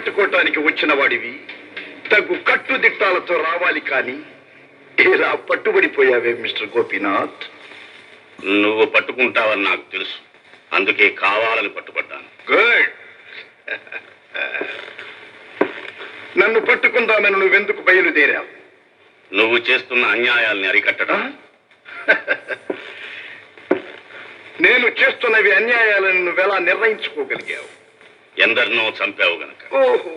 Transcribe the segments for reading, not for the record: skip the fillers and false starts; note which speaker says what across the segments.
Speaker 1: పట్టుకోవటానికి వచ్చిన వాడివి తగు కట్టుదిట్టాలతో రావాలి కానీ ఇలా పట్టుబడిపోయావే మిస్టర్ గోపీనాథ్.
Speaker 2: నువ్వు పట్టుకుంటావని నాకు తెలుసు, అందుకే కావాలని పట్టుబడ్డాను.
Speaker 1: గుడ్. నన్ను పట్టుకుందామని నువ్వెందుకు బయలుదేరావు?
Speaker 2: నువ్వు చేస్తున్న అన్యాయాల్ని అరికట్టడం.
Speaker 1: నేను చేస్తున్నవి అన్యాయాలను నువ్వెలా నిర్ణయించుకోగలిగావు?
Speaker 2: ఎందరినో చంపావు గనక.
Speaker 1: ఓహో,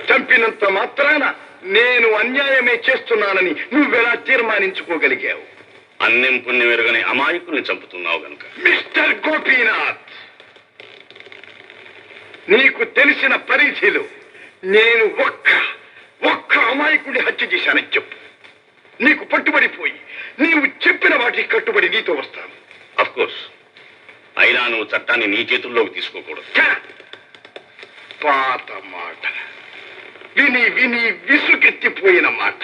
Speaker 1: చంపినంత మాత్రాన నేను అన్యాయమే చేస్తున్నానని నువ్వెలా తీర్మానించుకోగలిగావు?
Speaker 2: అన్నం పుణ్యం ఎరుగని అమాయకుల్ని చంపుతున్నావు గనక.
Speaker 1: మిస్టర్ గోపీనాథ్, నీకు తెలిసిన పరిధిలో నేను ఒక్క అమాయకుడిని హత్య చేశానని చెప్పు. నీకు పట్టుబడిపోయి నీవు చెప్పిన వాటికి కట్టుబడి నీతో వస్తాను.
Speaker 2: Of course. అయినా నువ్వు చట్టాన్ని నీ చేతుల్లోకి తీసుకోకూడదు.
Speaker 1: పాత మాట, విని విని విసుకెత్తిపోయిన మాట.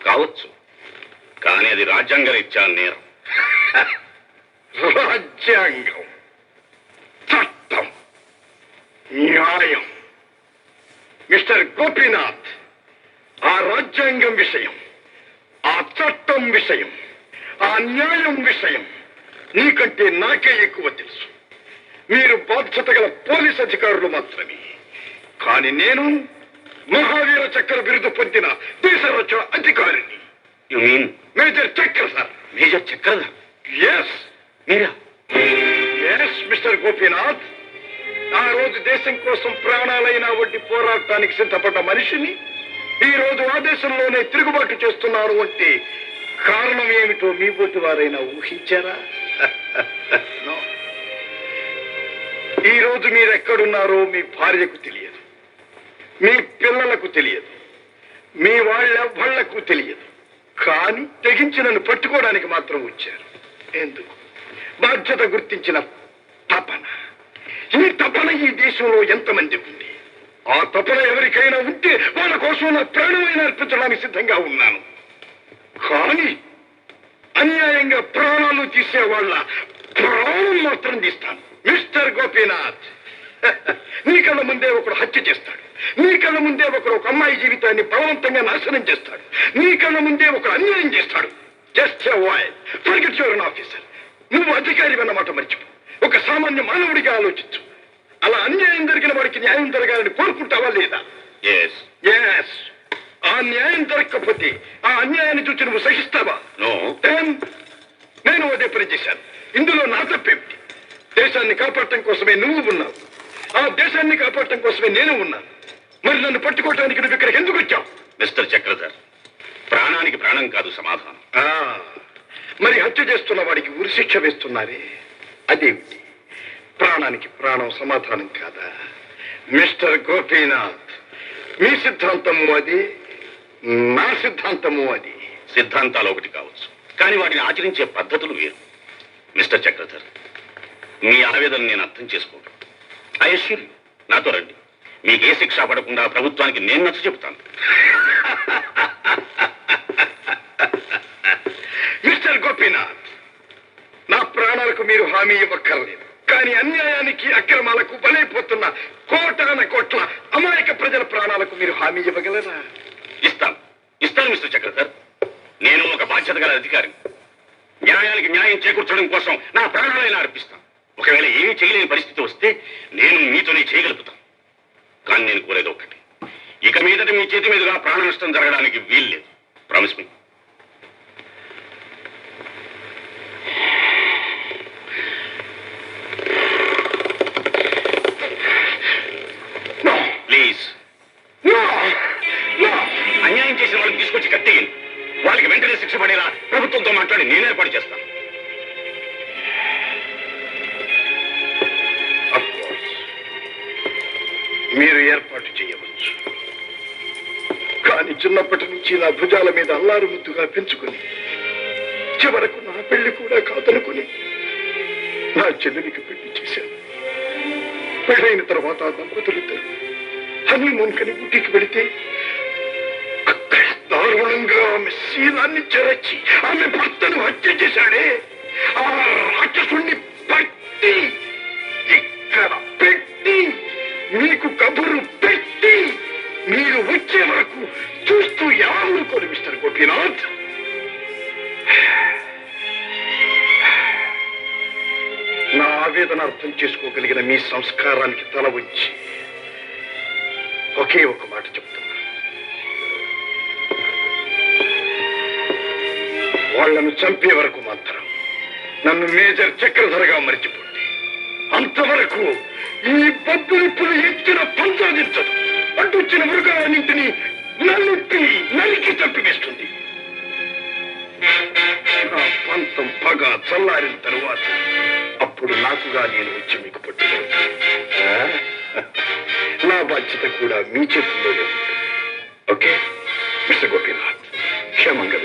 Speaker 2: కావచ్చు, కానీ అది రాజ్యాంగరీత్యా నేరం.
Speaker 1: రాజ్యాంగం, చట్టం, న్యాయం. మిస్టర్ గోపీనాథ్, ఆ రాజ్యాంగం విషయం, ఆ చట్టం విషయం, ఆ న్యాయం విషయం నీకంటే నాకే ఎక్కువ తెలుసు. మీరు బాధ్యత గల పోలీస్ అధికారులు మాత్రమే. కానీ నేను మహావీర చక్ర బిరుదు పొందిన దేశ రక్షణ అధికారిని.
Speaker 2: You mean
Speaker 1: major Chakra sir.
Speaker 2: Major Chakradhar?
Speaker 1: Yes,
Speaker 2: మీరా?
Speaker 1: Yes mister Gopinath. ఆ రోజు దేశం కోసం ప్రాణాలైనా వడ్డీ పోరాటానికి సిద్ధపడ్డ మనిషిని ఈ రోజు ఆ దేశంలోనే తిరుగుబాటు చేస్తున్నారు అంటే కారణం ఏమిటో మీ బోటి వారైనా ఊహించారా? No. ఈ రోజు మీరెక్కడున్నారో మీ భార్యకు తెలియదు, మీ పిల్లలకు తెలియదు, మీ వాళ్ళెవ్వళ్లకు తెలియదు. కానీ తెగించి నన్ను పట్టుకోవడానికి మాత్రం వచ్చారు. ఎందుకు? బాధ్యత గుర్తించిన తపన. ఈ తపన ఈ దేశంలో ఎంతమంది ఉంది? ఆ తపన ఎవరికైనా ఉంటే వాళ్ళ కోసం నా ప్రాణమైనా అర్పించడానికి సిద్ధంగా ఉన్నాను. కానీ అన్యాయంగా ప్రాణాలు తీసేవాళ్ళ ప్రాణం మాత్రం తీస్తాను. మిస్టర్ గోపీనాథ్, నీ కళ్ళ ముందే ఒకడు హత్య చేస్తాడు. నీ కళ్ళ ముందే ఒకడు ఒక అమ్మాయి జీవితాన్ని బలవంతంగా నాశనం చేస్తాడు. నీ కళ్ళ ముందే ఒకడు అన్యాయం చేస్తాడు. Just forget your an officer. నువ్వు అధికారి అన్నమాట మర్చిపో. ఒక సామాన్య మానవుడిగా ఆలోచించు. అలా అన్యాయం జరిగిన వాడికి న్యాయం జరగాలని కోరుకుంటావా లేదా?
Speaker 2: ఎస్.
Speaker 1: ఎస్. ఆ న్యాయం జరగకపోతే ఆ అన్యాయాన్ని చూసి నువ్వు సహిస్తావా?
Speaker 2: నో.
Speaker 1: నేను అదే పని చేశాను. ఇందులో నా తప్పేమిటి? దేశాన్ని కాపాడటం కోసమే నువ్వు ఉన్నావు, ఆ దేశాన్ని కాపాడటం కోసమే నేను ఉన్నాను. మరి నన్ను పట్టుకోవటానికి నువ్వు ఇక్కడికి ఎందుకు వచ్చావు?
Speaker 2: మిస్టర్ చక్రధర్, ప్రాణానికి ప్రాణం కాదు సమాధానం.
Speaker 1: మరి హత్య చేస్తున్న వాడికి ఉరిశిక్ష వేస్తున్నారే, అదేమిటి? ప్రాణానికి ప్రాణం సమాధానం కాదా? మిస్టర్ గోపీనాథ్, మీ సిద్ధాంతము అది, నా సిద్ధాంతము అది.
Speaker 2: సిద్ధాంతాలు ఒకటి కావచ్చు, కానీ వాటిని ఆచరించే పద్ధతులు వేరు. మిస్టర్ చక్రధర్, మీ ఆవేదన నేను అర్థం చేసుకోగలను. ఐ అష్యూర్ యు, నాతో రండి. మీకు ఏ శిక్ష పడకుండా ప్రభుత్వానికి నేను నచ్చ చెబుతాను.
Speaker 1: మిస్టర్ గోపీనాథ్, నా ప్రాణాలకు మీరు హామీ ఇవ్వక్కర్లేదు. కానీ అన్యాయానికి అక్రమాలకు బలైపోతున్న కోటాన కోట్ల అమాయక ప్రజల ప్రాణాలకు మీరు హామీ ఇవ్వగలరా?
Speaker 2: ఇస్తాను మిస్టర్ చక్రధర్. నేను ఒక బాధ్యత గల అధికారిని. న్యాయానికి న్యాయం చేకూర్చడం కోసం నా ప్రాణాలైనా అర్పిస్తాను. ఒకవేళ ఏమీ చేయలేని పరిస్థితి వస్తే నేను మీతోనే చేయగలుగుతాను. కానీ నేను కోరేది ఒకటి, ఇక మీదట మీ చేతి మీదుగా ప్రాణ నష్టం జరగడానికి వీల్లేదు. Promise me. ప్లీజ్. అన్యాయం చేసిన వాళ్ళని తీసుకొచ్చి కట్టేయండి. వాళ్ళకి వెంటనే శిక్ష పడేలా ప్రభుత్వంతో మాట్లాడి నేను ఏర్పాటు చేస్తాను.
Speaker 1: మీరు ఏర్పాటు చేయవచ్చు. కానీ చిన్నప్పటి నుంచి నా భుజాల మీద అల్లారు ముద్దుగా పెంచుకుని చివరకు నా పెళ్లి కూడా కాదనుకుని నా చెల్లెలికి పెళ్లి చేశాను. పెళ్ళైన తర్వాత ఆ దంపతులిద్దరు హనీమూన్ కని ఊటీకి వెళితే అక్కడ దారుణంగా ఆమె శీలాన్ని చెరచి ఆమె భర్తను హత్య చేశాడే. ఆ రాక్షసుణ్ణి పట్టి ఇక్కడ పెట్టి లేదని అర్థం చేసుకోగలిగిన మీ సంస్కారానికి తల ఉంచి ఒకే ఒక మాట చెప్తున్నా. వాళ్లను చంపే వరకు మాత్రం నన్ను మేజర్ చక్రధరగా మరిచిపోండి. అంతవరకు ఈ బొబ్బులిప్పులు ఎత్తిన పంచాదించదు. అడ్డొచ్చిన మృగాలన్నింటినీ నరికి చంపివేస్తుంది. నా పంతం పగ చల్లారిన తరువాత అప్పుడు నాకుగా నేను వచ్చి మీకు పట్టుకోవాలి. నా బాధ్యత కూడా మీ చేతుల్లోనే ఉంటుంది. ఓకే మిస్టర్ గోపీనాథ్, క్షేమంగా